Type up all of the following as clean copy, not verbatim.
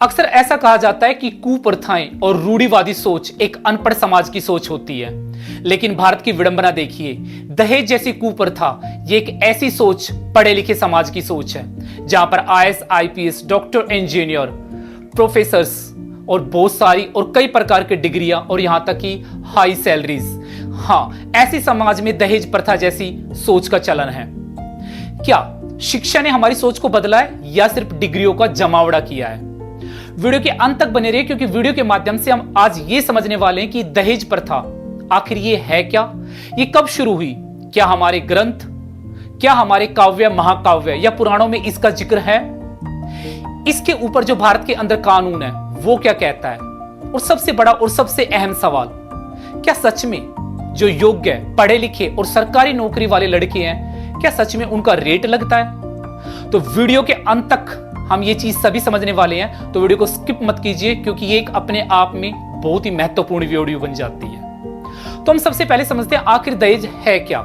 अक्सर ऐसा कहा जाता है कि कुप्रथाएं और रूढ़िवादी सोच एक अनपढ़ समाज की सोच होती है। लेकिन भारत की विडंबना देखिए, दहेज जैसी कुप्रथा ये एक ऐसी सोच पढ़े लिखे समाज की सोच है जहां पर IAS, IPS, doctor, engineer, professors और बहुत सारी और कई प्रकार की डिग्रियां और यहां तक कि हाई सैलरीज। हाँ, ऐसी समाज में दहेज प्रथा जैसी सोच का चलन है। क्या शिक्षा ने हमारी सोच को बदला है या सिर्फ डिग्रियों का जमावड़ा किया है? वीडियो के अंत तक बने रहिए, क्योंकि वीडियो के माध्यम से हम आज ये समझने वाले हैं कि दहेज प्रथा आखिर ये है क्या, ये कब शुरू हुई, क्या हमारे ग्रंथ, क्या हमारे काव्य, महाकाव्य या पुराणों में इसका जिक्र है, इसके ऊपर जो भारत के अंदर कानून है वो क्या कहता है, और सबसे बड़ा और सबसे अहम सवाल, क्या सच में जो योग्य, पढ़े लिखे और सरकारी नौकरी वाले लड़के हैं, क्या सच में उनका रेट लगता है? तो वीडियो के अंत तक हम ये चीज सभी समझने वाले हैं, तो वीडियो को स्किप मत कीजिए, क्योंकि ये एक अपने आप में बहुत ही महत्वपूर्ण वीडियो बन जाती है। तो हम सबसे पहले समझते हैं आखिर दहेज है क्या।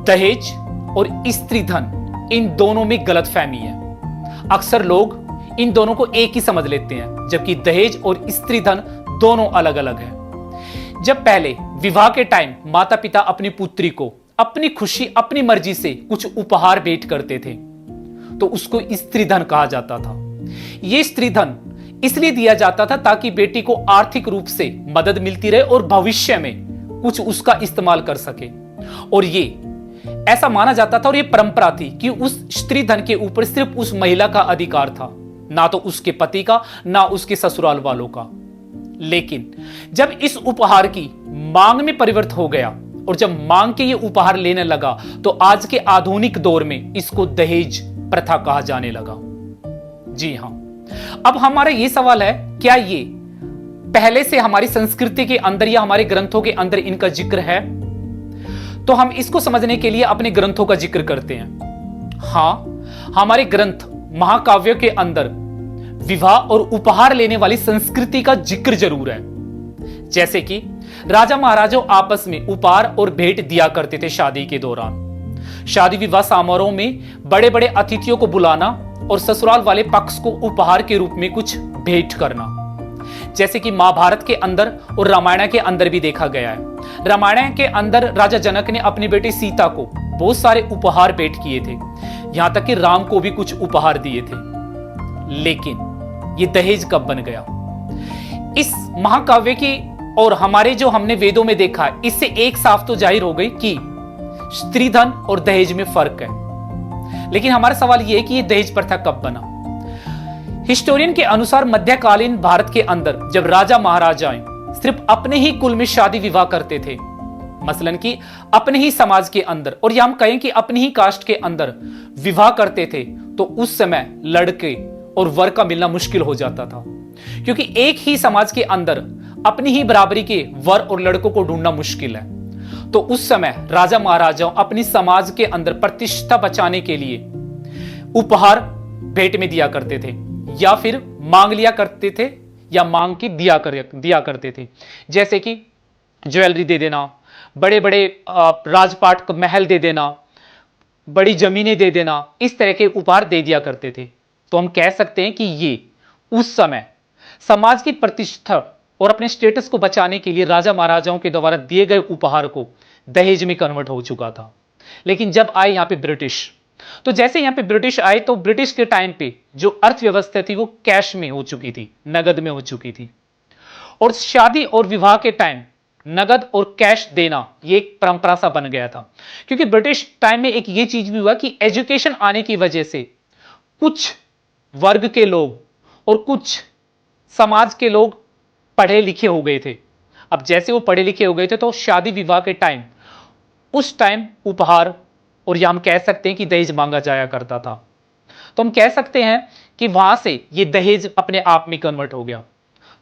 दहेज और स्त्री धन, इन दोनों में गलतफहमी है। अक्सर लोग इन दोनों को एक ही समझ लेते हैं, जबकि दहेज और स्त्री धन दोनों अलग अलग हैं। जब पहले विवाह के टाइम माता पिता अपनी पुत्री को अपनी खुशी, अपनी मर्जी से कुछ उपहार भेंट करते थे, तो उसको स्त्री धन कहा जाता था। यह स्त्री धन इसलिए दिया जाता था ताकि बेटी को आर्थिक रूप से मदद मिलती रहे और भविष्य में कुछ उसका इस्तेमाल कर सके। और ये ऐसा माना जाता था और ये परंपरा थी कि उस स्त्री धन के ऊपर सिर्फ उस महिला का अधिकार था, ना तो उसके पति का, ना उसके ससुराल वालों का। लेकिन जब इस उपहार की मांग में परिवर्तन हो गया और जब मांग के ये उपहार लेने लगा, तो आज के आधुनिक दौर में इसको दहेज प्रथा कहा जाने लगा। जी हां, अब हमारा यह सवाल है, क्या ये पहले से हमारी संस्कृति के अंदर या हमारे ग्रंथों के अंदर इनका जिक्र है? तो हम इसको समझने के लिए अपने ग्रंथों का जिक्र करते हैं। हां, हमारे ग्रंथ महाकाव्यों के अंदर विवाह और उपहार लेने वाली संस्कृति का जिक्र जरूर है। जैसे कि राजा महाराजा आपस में उपहार और भेंट दिया करते थे शादी के दौरान। शादी विवाह समारोह में बड़े बड़े अतिथियों को बुलाना और ससुराल वाले पक्ष को उपहार के रूप में कुछ भेंट करना, जैसे कि महाभारत के अंदर और रामायण के अंदर भी देखा गया है। रामायण के अंदर राजा जनक ने अपनी बेटी सीता को बहुत सारे उपहार भेंट किए थे, यहां तक कि राम को भी कुछ उपहार दिए थे। लेकिन ये दहेज कब बन गया? इस महाकाव्य की और हमारे जो हमने वेदों में देखा, इससे एक साफ तो जाहिर हो गई कि स्त्री धन और दहेज में फर्क है। लेकिन हमारा सवाल यह है कि यह दहेज प्रथा कब बना? हिस्टोरियन के अनुसार मध्यकालीन भारत के अंदर जब राजा महाराजाएं सिर्फ अपने ही कुल में शादी विवाह करते थे, मसलन कि अपने ही समाज के अंदर, और या हम कहें कि अपनी ही कास्ट के अंदर विवाह करते थे, तो उस समय लड़के और वर का मिलना मुश्किल हो जाता था, क्योंकि एक ही समाज के अंदर अपनी ही बराबरी के वर और लड़कों को ढूंढना मुश्किल है। तो उस समय राजा महाराजाओं अपनी समाज के अंदर प्रतिष्ठा बचाने के लिए उपहार भेंट में दिया करते थे, या फिर मांग लिया करते थे, या मांग के दिया करते थे। जैसे कि ज्वेलरी दे देना, बड़े बड़े राजपाट महल दे देना, बड़ी जमीनें दे देना, इस तरह के उपहार दे दिया करते थे। तो हम कह सकते हैं कि ये उस समय समाज की प्रतिष्ठा और अपने स्टेटस को बचाने के लिए राजा महाराजाओं के द्वारा दिए गए उपहार को दहेज में कन्वर्ट हो चुका था। लेकिन जब आए यहां पे ब्रिटिश, तो जैसे यहां पे ब्रिटिश आए, तो ब्रिटिश के टाइम पे जो अर्थव्यवस्था थी वो कैश में हो चुकी थी, नगद में हो चुकी थी। और शादी और विवाह के टाइम नगद और कैश देना ये एक परंपरा सा बन गया था, क्योंकि ब्रिटिश टाइम में एक ये चीज भी हुआ कि एजुकेशन आने की वजह से कुछ वर्ग के लोग और कुछ समाज के लोग पढ़े लिखे हो गए थे। अब जैसे वो पढ़े लिखे हो गए थे, तो शादी विवाह के टाइम उस टाइम उपहार और या हम कह सकते हैं कि दहेज मांगा जाया करता था। तो हम कह सकते हैं कि वहां से ये दहेज अपने आप में कन्वर्ट हो गया।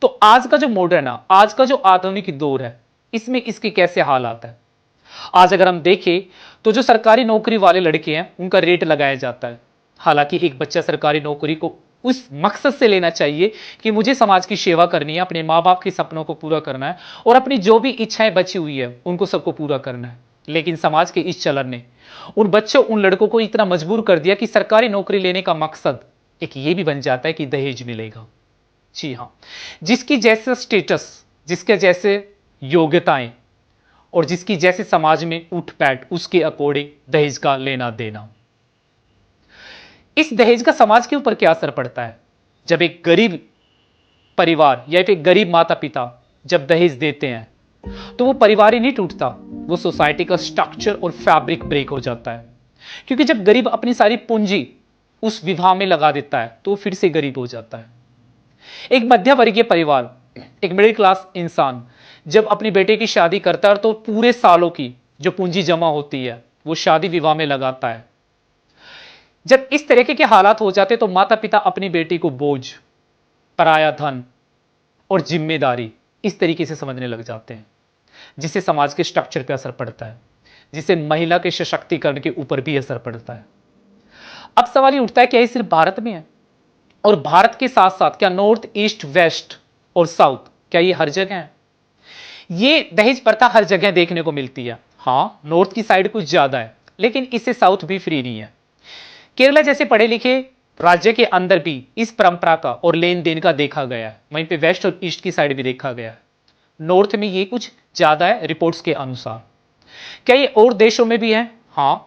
तो आज का जो मॉडर्न है, आज का जो आधुनिक दौर है, इसमें इसके कैसे हालात है? आज अगर हम देखें तो जो सरकारी नौकरी वाले लड़के हैं उनका रेट लगाया जाता है। हालांकि एक बच्चा सरकारी नौकरी को उस मकसद से लेना चाहिए कि मुझे समाज की सेवा करनी है, अपने माँ बाप के सपनों को पूरा करना है और अपनी जो भी इच्छाएं बची हुई है उनको सबको पूरा करना है। लेकिन समाज के इस चलन ने उन बच्चों, उन लड़कों को इतना मजबूर कर दिया कि सरकारी नौकरी लेने का मकसद एक ये भी बन जाता है कि दहेज मिलेगा। जी हाँ, जिसकी जैसे स्टेटस, जिसके जैसे योग्यताएं और जिसकी जैसे समाज में उठ बैठ, उसके अकॉर्डिंग दहेज का लेना देना। इस दहेज का समाज के ऊपर क्या असर पड़ता है? जब एक गरीब परिवार या फिर गरीब माता पिता जब दहेज देते हैं तो वो परिवार ही नहीं टूटता, वो सोसाइटी का स्ट्रक्चर और फैब्रिक ब्रेक हो जाता है। क्योंकि जब गरीब अपनी सारी पूंजी उस विवाह में लगा देता है तो फिर से गरीब हो जाता है। एक मध्य वर्गीय परिवार, एक मिडिल क्लास इंसान जब अपनी बेटे की शादी करता है तो पूरे सालों की जो पूंजी जमा होती है वो शादी विवाह में लगाता है। जब इस तरीके के हालात हो जाते तो माता पिता अपनी बेटी को बोझ, पराया धन और जिम्मेदारी इस तरीके से समझने लग जाते हैं, जिससे समाज के स्ट्रक्चर पर असर पड़ता है, जिससे महिला के सशक्तिकरण के ऊपर भी असर पड़ता है। अब सवाल ये उठता है क्या ये सिर्फ भारत में है? और भारत के साथ साथ क्या नॉर्थ, ईस्ट, वेस्ट और साउथ, क्या ये हर जगह है? ये दहेज प्रथा हर जगह देखने को मिलती है। हाँ, नॉर्थ की साइड कुछ ज्यादा है, लेकिन इससे साउथ भी फ्री नहीं है। केरला जैसे पढ़े लिखे राज्य के अंदर भी इस परंपरा का और लेन देन का देखा गया है। वहीं पे वेस्ट और ईस्ट की साइड भी देखा गया है। नॉर्थ में ये कुछ ज्यादा है रिपोर्ट्स के अनुसार। क्या ये और देशों में भी है? हाँ,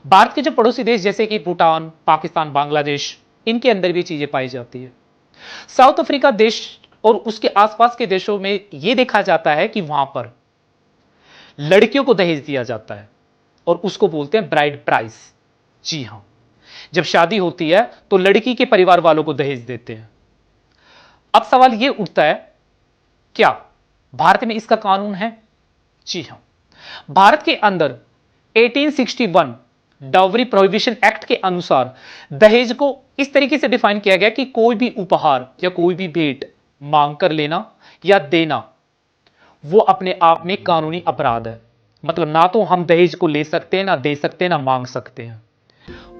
भारत के जो पड़ोसी देश जैसे कि भूटान, पाकिस्तान, बांग्लादेश, इनके अंदर भी चीजें पाई जाती है। साउथ अफ्रीका देश और उसके आसपास के देशों में यह देखा जाता है कि वहां पर लड़कियों को दहेज दिया जाता है और उसको बोलते हैं ब्राइड प्राइस। जी हां, जब शादी होती है तो लड़की के परिवार वालों को दहेज देते हैं। अब सवाल यह उठता है क्या भारत में इसका कानून है? जी हां, भारत के अंदर 1861 डाउरी प्रोहिबिशन एक्ट के अनुसार दहेज को इस तरीके से डिफाइन किया गया कि कोई भी उपहार या कोई भी भेंट मांग कर लेना या देना वो अपने आप में कानूनी अपराध है। मतलब ना तो हम दहेज को ले सकते हैं, ना दे सकते हैं, ना मांग सकते हैं।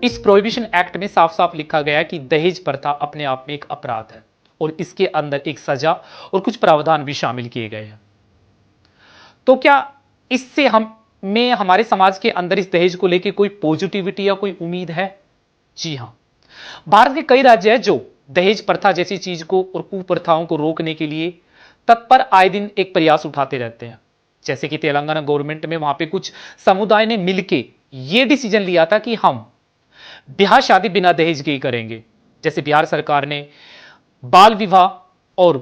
इस प्रोहिबिशन एक्ट में साफ साफ लिखा गया है कि दहेज प्रथा अपने आप में एक अपराध है और इसके अंदर एक सजा और कुछ प्रावधान भी शामिल किए गए हैं। तो क्या इससे हमारे समाज के अंदर इस दहेज को लेकर कोई पॉजिटिविटी या कोई उम्मीद है? जी हां, भारत के कई राज्य हैं जो दहेज प्रथा जैसी चीज को और कुप्रथाओं को रोकने के लिए तत्पर आए दिन एक प्रयास उठाते रहते हैं। जैसे कि तेलंगाना गवर्नमेंट में वहां पे कुछ समुदाय ने मिलकर यह डिसीजन लिया था कि हम ब्याह शादी बिना दहेज के ही करेंगे। जैसे बिहार सरकार ने बाल विवाह और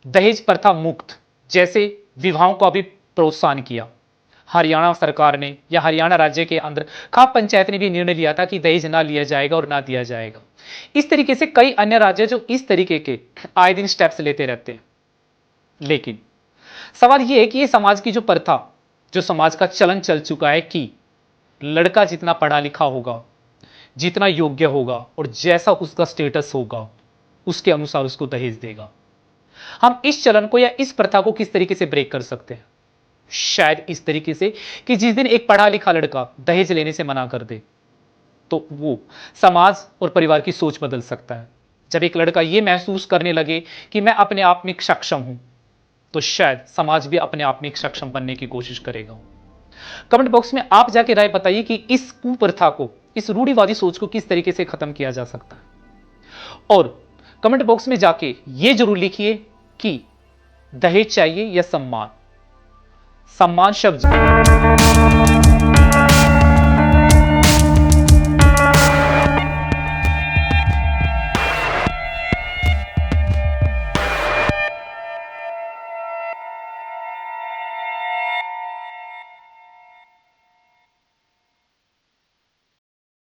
दहेज प्रथा मुक्त जैसे विवाहों को अभी प्रोत्साहन किया। हरियाणा सरकार ने या हरियाणा राज्य के अंदर खाप पंचायत ने भी निर्णय लिया था कि दहेज ना लिया जाएगा और ना दिया जाएगा। इस तरीके से कई अन्य राज्य जो इस तरीके के आए दिन स्टेप्स लेते रहते हैं। लेकिन सवाल यह है कि ये समाज की जो प्रथा, जो समाज का चलन चल चुका है कि लड़का जितना पढ़ा लिखा होगा, जितना योग्य होगा और जैसा उसका स्टेटस होगा उसके अनुसार उसको दहेज देगा। हम इस चलन को या इस प्रथा को किस तरीके से ब्रेक कर सकते हैं? शायद इस तरीके से कि जिस दिन एक पढ़ा लिखा लड़का दहेज लेने से मना कर दे तो वो समाज और परिवार की सोच बदल सकता है। जब एक लड़का ये महसूस करने लगे कि मैं अपने आप में सक्षम हूं तो शायद समाज भी अपने आप में सक्षम बनने की कोशिश करेगा। कमेंट बॉक्स में आप जाके राय बताइए कि इस कुप्रथा को, इस रूढ़िवादी सोच को किस तरीके से खत्म किया जा सकता है। और कमेंट बॉक्स में जाके यह जरूर लिखिए कि दहेज चाहिए या सम्मान। सम्मान शब्द